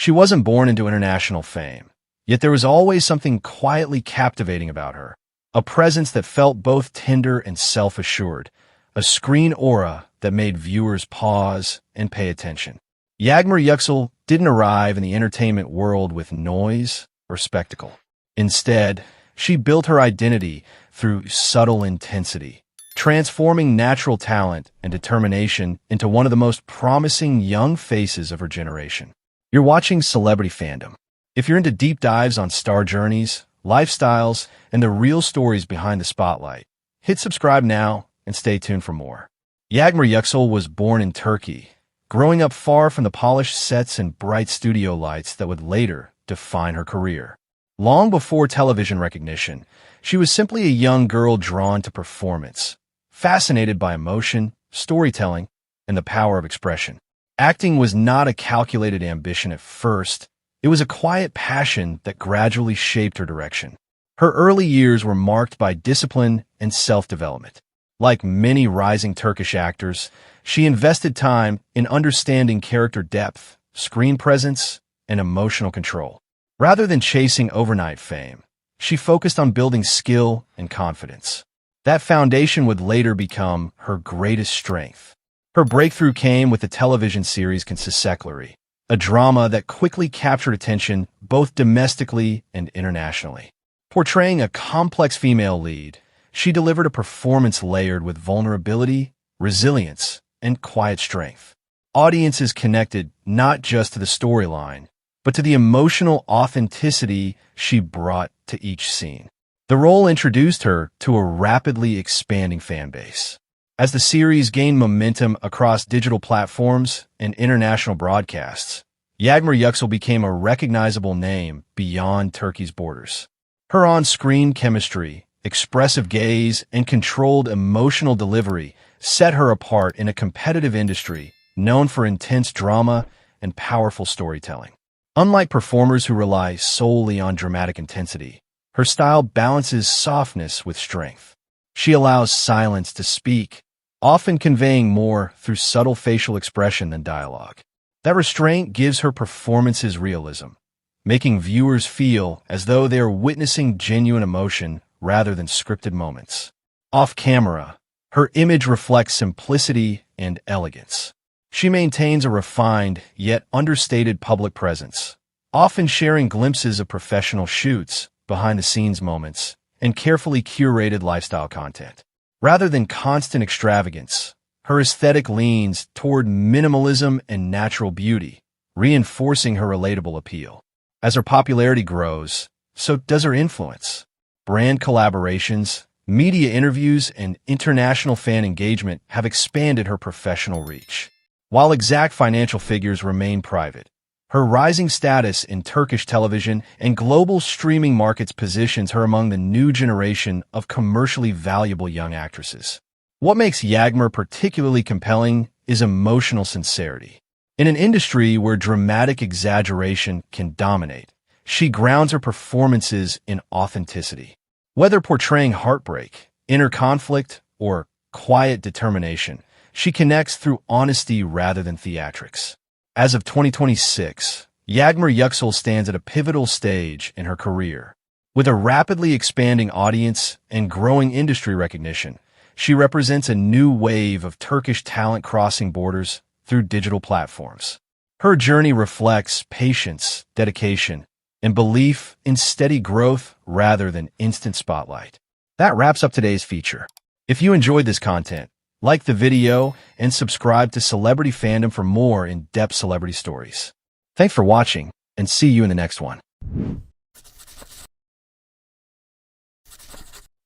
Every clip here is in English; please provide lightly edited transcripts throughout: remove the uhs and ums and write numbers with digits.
She wasn't born into international fame, yet there was always something quietly captivating about her, a presence that felt both tender and self-assured, a screen aura that made viewers pause and pay attention. Yagmur Yuksel didn't arrive in the entertainment world with noise or spectacle. Instead, she built her identity through subtle intensity, transforming natural talent and determination into one of the most promising young faces of her generation. You're watching Celebrity Fandom. If you're into deep dives on star journeys, lifestyles, and the real stories behind the spotlight, hit subscribe now and stay tuned for more. Yagmur Yuksel was born in Turkey, growing up far from the polished sets and bright studio lights that would later define her career. Long before television recognition, she was simply a young girl drawn to performance, fascinated by emotion, storytelling, and the power of expression. Acting was not a calculated ambition at first. It was a quiet passion that gradually shaped her direction. Her early years were marked by discipline and self-development. Like many rising Turkish actors, she invested time in understanding character depth, screen presence, and emotional control. Rather than chasing overnight fame, she focused on building skill and confidence. That foundation would later become her greatest strength. Her breakthrough came with the television series Consisekleri, a drama that quickly captured attention both domestically and internationally. Portraying a complex female lead, she delivered a performance layered with vulnerability, resilience, and quiet strength. Audiences connected not just to the storyline, but to the emotional authenticity she brought to each scene. The role introduced her to a rapidly expanding fan base. As the series gained momentum across digital platforms and international broadcasts, Yagmur Yuksel became a recognizable name beyond Turkey's borders. Her on-screen chemistry, expressive gaze, and controlled emotional delivery set her apart in a competitive industry known for intense drama and powerful storytelling. Unlike performers who rely solely on dramatic intensity, her style balances softness with strength. She allows silence to speak, often conveying more through subtle facial expression than dialogue. That restraint gives her performances realism, making viewers feel as though they are witnessing genuine emotion rather than scripted moments. Off camera, her image reflects simplicity and elegance. She maintains a refined yet understated public presence, often sharing glimpses of professional shoots, behind-the-scenes moments, and carefully curated lifestyle content. Rather than constant extravagance, her aesthetic leans toward minimalism and natural beauty, reinforcing her relatable appeal. As her popularity grows, so does her influence. Brand collaborations, media interviews, and international fan engagement have expanded her professional reach. While exact financial figures remain private, her rising status in Turkish television and global streaming markets positions her among the new generation of commercially valuable young actresses. What makes Yagmur particularly compelling is emotional sincerity. In an industry where dramatic exaggeration can dominate, she grounds her performances in authenticity. Whether portraying heartbreak, inner conflict, or quiet determination, she connects through honesty rather than theatrics. As of 2026, Yagmur Yuksel stands at a pivotal stage in her career. With a rapidly expanding audience and growing industry recognition, she represents a new wave of Turkish talent crossing borders through digital platforms. Her journey reflects patience, dedication, and belief in steady growth rather than instant spotlight. That wraps up today's feature. If you enjoyed this content, like the video and subscribe to Celebrity Fandom for more in-depth celebrity stories. Thanks for watching, and see you in the next one.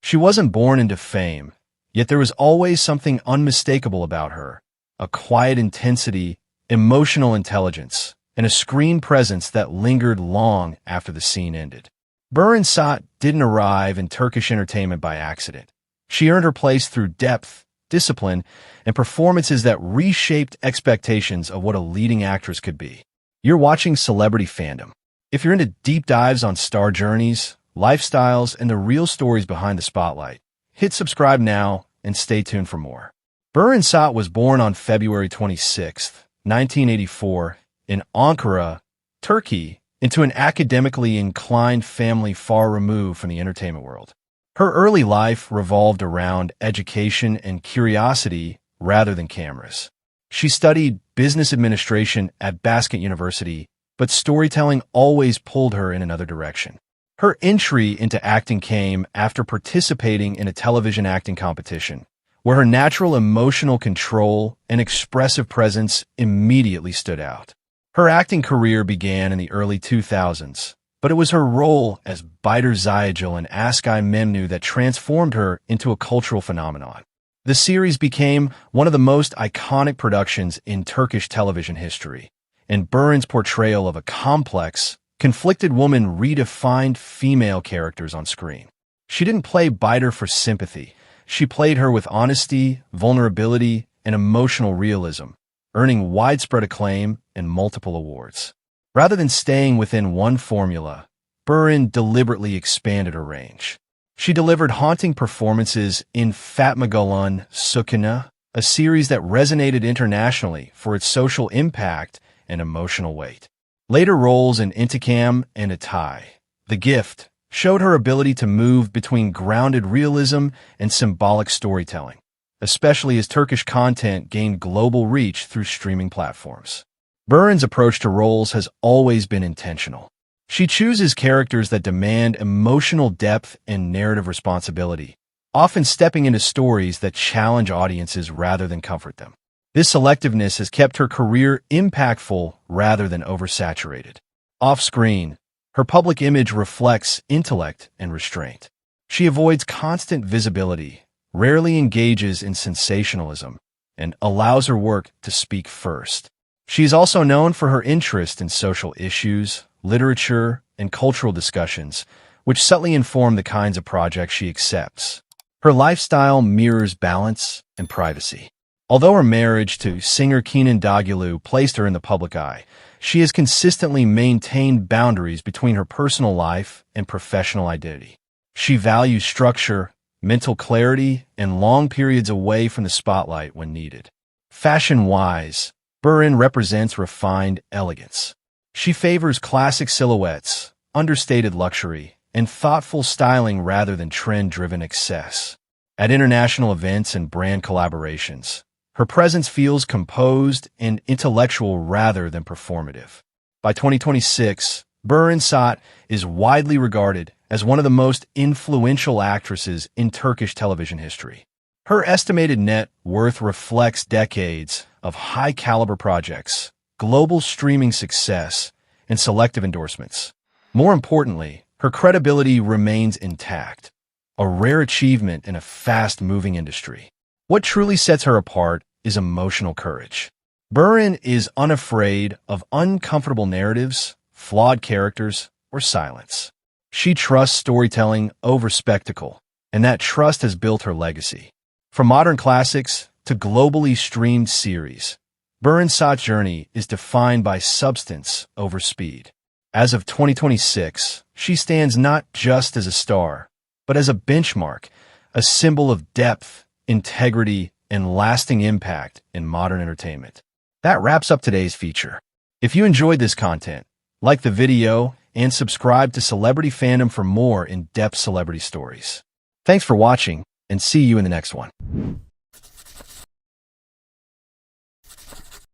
She wasn't born into fame, yet there was always something unmistakable about her, a quiet intensity, emotional intelligence, and a screen presence that lingered long after the scene ended. Beren Saat didn't arrive in Turkish entertainment by accident. She earned her place through depth, discipline, and performances that reshaped expectations of what a leading actress could be. You're watching Celebrity Fandom. If you're into deep dives on star journeys, lifestyles, and the real stories behind the spotlight, hit subscribe now and stay tuned for more. Beren Saat was born on February 26, 1984, in Ankara, Turkey, into an academically inclined family far removed from the entertainment world. Her early life revolved around education and curiosity rather than cameras. She studied business administration at Basket University, but storytelling always pulled her in another direction. Her entry into acting came after participating in a television acting competition, where her natural emotional control and expressive presence immediately stood out. Her acting career began in the early 2000s, but it was her role as Beren Saat in Ask I Memnu that transformed her into a cultural phenomenon. The series became one of the most iconic productions in Turkish television history, and Beren's portrayal of a complex, conflicted woman redefined female characters on screen. She didn't play Biter for sympathy. She played her with honesty, vulnerability, and emotional realism, earning widespread acclaim and multiple awards. Rather than staying within one formula, Beren deliberately expanded her range. She delivered haunting performances in Fatmagolun Sukuna, a series that resonated internationally for its social impact and emotional weight. Later roles in Intikam and Atay, The Gift, showed her ability to move between grounded realism and symbolic storytelling, especially as Turkish content gained global reach through streaming platforms. Beren's approach to roles has always been intentional. She chooses characters that demand emotional depth and narrative responsibility, often stepping into stories that challenge audiences rather than comfort them. This selectiveness has kept her career impactful rather than oversaturated. Off-screen, her public image reflects intellect and restraint. She avoids constant visibility, rarely engages in sensationalism, and allows her work to speak first. She is also known for her interest in social issues, literature, and cultural discussions, which subtly inform the kinds of projects she accepts. Her lifestyle mirrors balance and privacy. Although her marriage to singer Kenan Doğulu placed her in the public eye, she has consistently maintained boundaries between her personal life and professional identity. She values structure, mental clarity, and long periods away from the spotlight when needed. Fashion-wise, Beren represents refined elegance. She favors classic silhouettes, understated luxury, and thoughtful styling rather than trend-driven excess. At international events and brand collaborations, her presence feels composed and intellectual rather than performative. By 2026, Beren Saat is widely regarded as one of the most influential actresses in Turkish television history. Her estimated net worth reflects decades of high-caliber projects, global streaming success, and selective endorsements. More importantly, her credibility remains intact, a rare achievement in a fast-moving industry. What truly sets her apart is emotional courage. Beren is unafraid of uncomfortable narratives, flawed characters, or silence. She trusts storytelling over spectacle, and that trust has built her legacy. From modern classics to globally streamed series, Beren Saat's journey is defined by substance over speed. As of 2026, she stands not just as a star, but as a benchmark, a symbol of depth, integrity, and lasting impact in modern entertainment. That wraps up today's feature. If you enjoyed this content, like the video and subscribe to Celebrity Fandom for more in-depth celebrity stories. Thanks for watching, and see you in the next one.